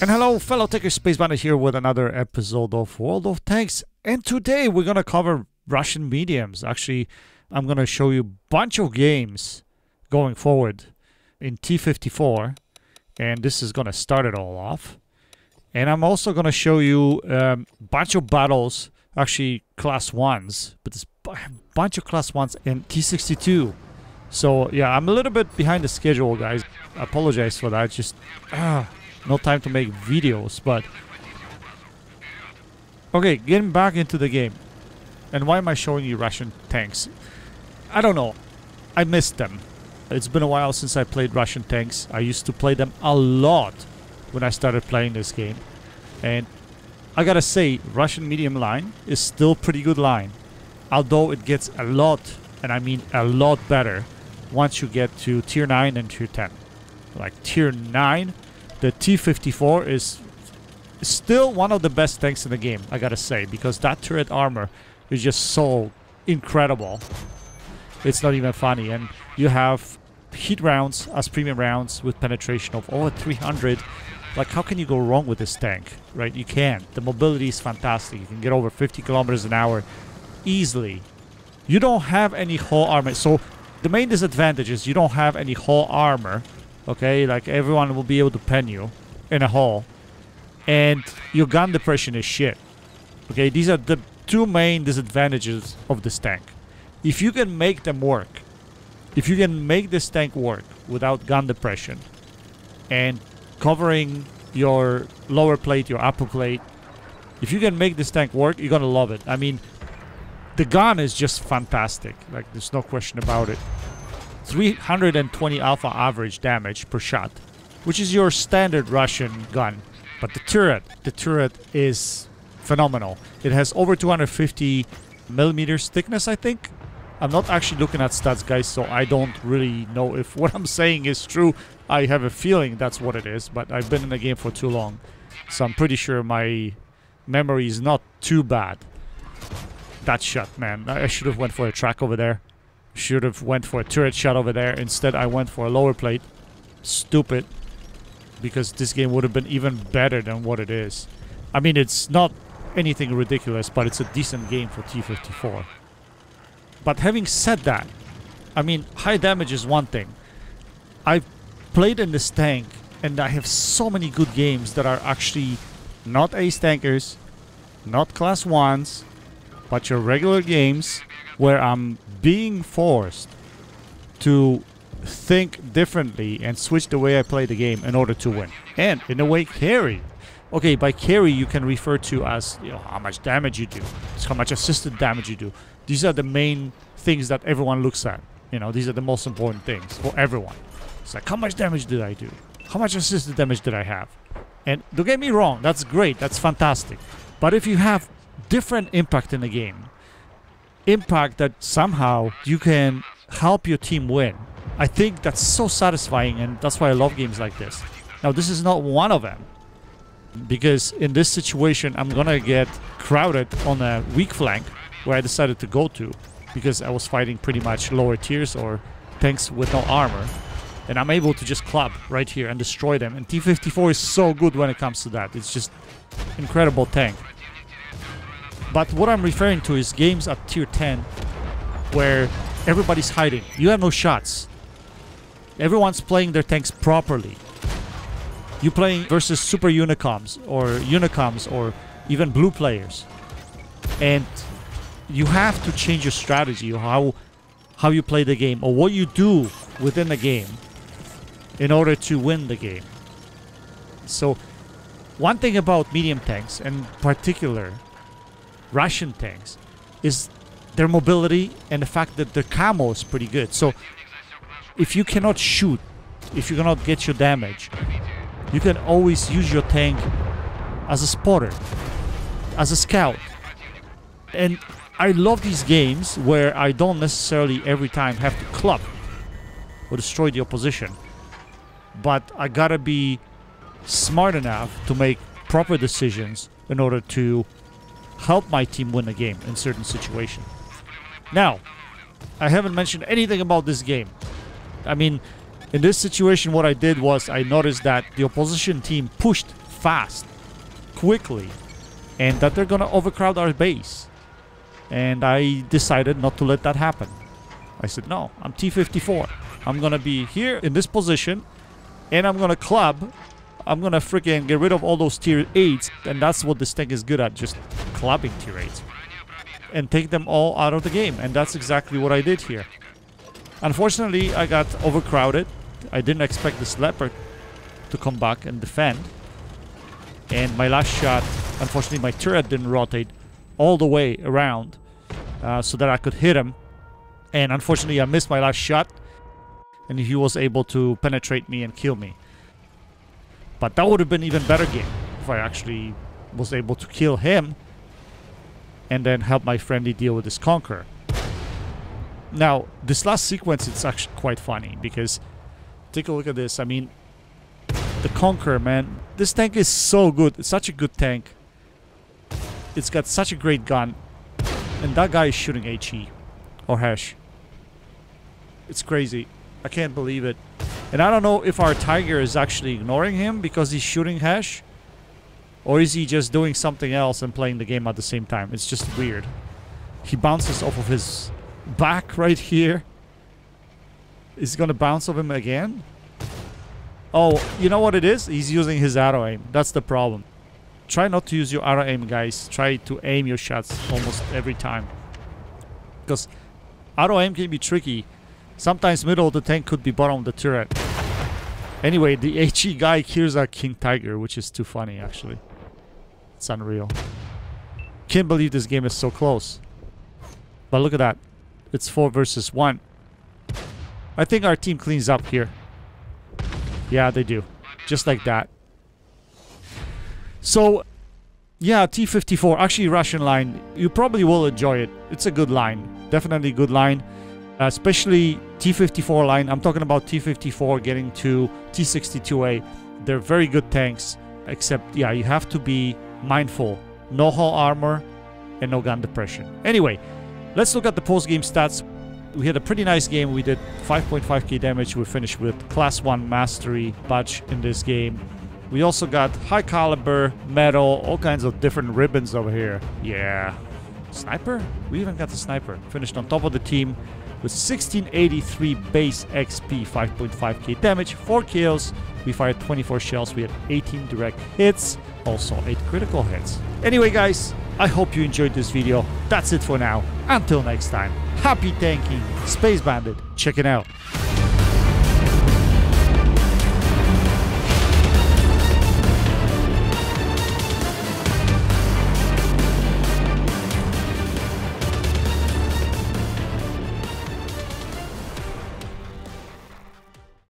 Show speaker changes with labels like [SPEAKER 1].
[SPEAKER 1] And hello, fellow Techers, Space Bandit here with another episode of World of Tanks. And today we're going to cover Russian mediums. Actually, I'm going to show you a bunch of games going forward in T-54. And this is going to start it all off. And I'm also going to show you a bunch of battles, actually Class 1s. But there's a bunch of Class 1s in T-62. So yeah, I'm a little bit behind the schedule, guys. I apologize for that. Just no time to make videos, but okay, getting back into the game. And why am I showing you Russian tanks? I don't know. I missed them. It's been a while since I played Russian tanks. I used to play them a lot when I started playing this game. And I gotta say, Russian medium line is still pretty good line. Although it gets a lot, and I mean a lot better, once you get to Tier 9 and Tier 10. Like Tier 9, the T-54 is still one of the best tanks in the game, I gotta say, because that turret armor is just so incredible. It's not even funny. And you have heat rounds as premium rounds with penetration of over 300. Like, how can you go wrong with this tank, right? You can't. The mobility is fantastic. You can get over 50 kilometers an hour easily. You don't have any hull armor. So the main disadvantage is you don't have any hull armor. Okay, like everyone will be able to pen you in a hull. And your gun depression is shit. Okay, these are the two main disadvantages of this tank. If you can make them work, if you can make this tank work without gun depression and covering your lower plate, your upper plate, if you can make this tank work, you're gonna love it. I mean, the gun is just fantastic. Like, there's no question about it. 320 alpha average damage per shot, which is your standard Russian gun. But the turret is phenomenal. It has over 250 millimeters thickness, I think. I'm not actually looking at stats, guys, so I don't really know if what I'm saying is true. I have a feeling that's what it is, but I've been in the game for too long, so I'm pretty sure my memory is not too bad. That shot, man. I should have went for a track over there. Should have went for a turret shot over there. Instead, I went for a lower plate. Stupid. Because this game would have been even better than what it is. I mean, it's not anything ridiculous, but it's a decent game for T-54. But having said that, I mean, high damage is one thing. I've played in this tank, and I have so many good games that are actually not ace tankers, not class 1s, but your regular games where I'm being forced to think differently and switch the way I play the game in order to win. And in a way, carry. Okay, by carry you can refer to as, you know, how much damage you do. It's how much assisted damage you do. These are the main things that everyone looks at. You know, these are the most important things for everyone. It's like, how much damage did I do? How much assisted damage did I have? And don't get me wrong, that's great, that's fantastic. But if you have different impact in the game, impact that somehow you can help your team win, I think that's so satisfying, and that's why I love games like this. Now, this is not one of them, because in this situation I'm gonna get crowded on a weak flank where I decided to go to, because I was fighting pretty much lower tiers or tanks with no armor, and I'm able to just club right here and destroy them. And T-54 is so good when it comes to that. It's just incredible tank. But what I'm referring to is games at Tier 10 where everybody's hiding. You have no shots. Everyone's playing their tanks properly. You're playing versus super unicoms or even blue players. And you have to change your strategy, how you play the game, or what you do within the game in order to win the game. So one thing about medium tanks, and in particular Russian tanks, is their mobility and the fact that their camo is pretty good. So if you cannot shoot, if you cannot get your damage, you can always use your tank as a spotter, as a scout. And I love these games where I don't necessarily every time have to club or destroy the opposition, but I gotta be smart enough to make proper decisions in order to help my team win a game in certain situations. Now, I haven't mentioned anything about this game. I mean, in this situation, what I did was I noticed that the opposition team pushed fast, quickly, and that they're gonna overcrowd our base. And I decided not to let that happen. I said, no, I'm T-54. I'm gonna be here in this position, and I'm gonna club. I'm gonna freaking get rid of all those tier 8s, and that's what this tank is good at, just clubbing tier 8s. And take them all out of the game, and that's exactly what I did here. Unfortunately, I got overcrowded. I didn't expect this leopard to come back and defend. And my last shot, unfortunately, my turret didn't rotate all the way around so that I could hit him. And unfortunately, I missed my last shot, and he was able to penetrate me and kill me. But that would have been even better game if I actually was able to kill him and then help my friendly deal with this Conqueror. Now, this last sequence, it's actually quite funny because take a look at this. I mean, the Conqueror, man, this tank is so good. It's such a good tank. It's got such a great gun. And that guy is shooting HE or Hesh. It's crazy. I can't believe it. And I don't know if our Tiger is actually ignoring him because he's shooting Hesh, or is he just doing something else and playing the game at the same time. It's just weird. He bounces off of his back right here. Is he gonna bounce off him again? Oh, you know what it is? He's using his auto aim. That's the problem. Try not to use your auto aim, guys. Try to aim your shots almost every time, because auto aim can be tricky. Sometimes middle of the tank could be bottom of the turret. Anyway, the HE guy here's a King Tiger, which is too funny, actually. It's unreal. Can't believe this game is so close. But look at that. It's 4 versus 1. I think our team cleans up here. Yeah, they do. Just like that. So, yeah, T-54. Actually, Russian line. You probably will enjoy it. It's a good line. Definitely a good line. Especially T-54 line. I'm talking about T-54 getting to T-62A. They're very good tanks. Except, yeah, you have to be mindful. No hull armor and no gun depression. Anyway, let's look at the post-game stats. We had a pretty nice game. We did 5.5k damage. We finished with Class 1 Mastery badge in this game. We also got high caliber, metal, all kinds of different ribbons over here. Yeah. Sniper? We even got the sniper. Finished on top of the team with 1683 base XP, 5.5k damage, 4 kills. We fired 24 shells. We had 18 direct hits, also 8 critical hits. Anyway, guys, I hope you enjoyed this video. That's it for now. Until next time, happy tanking. Space Bandit, check it out.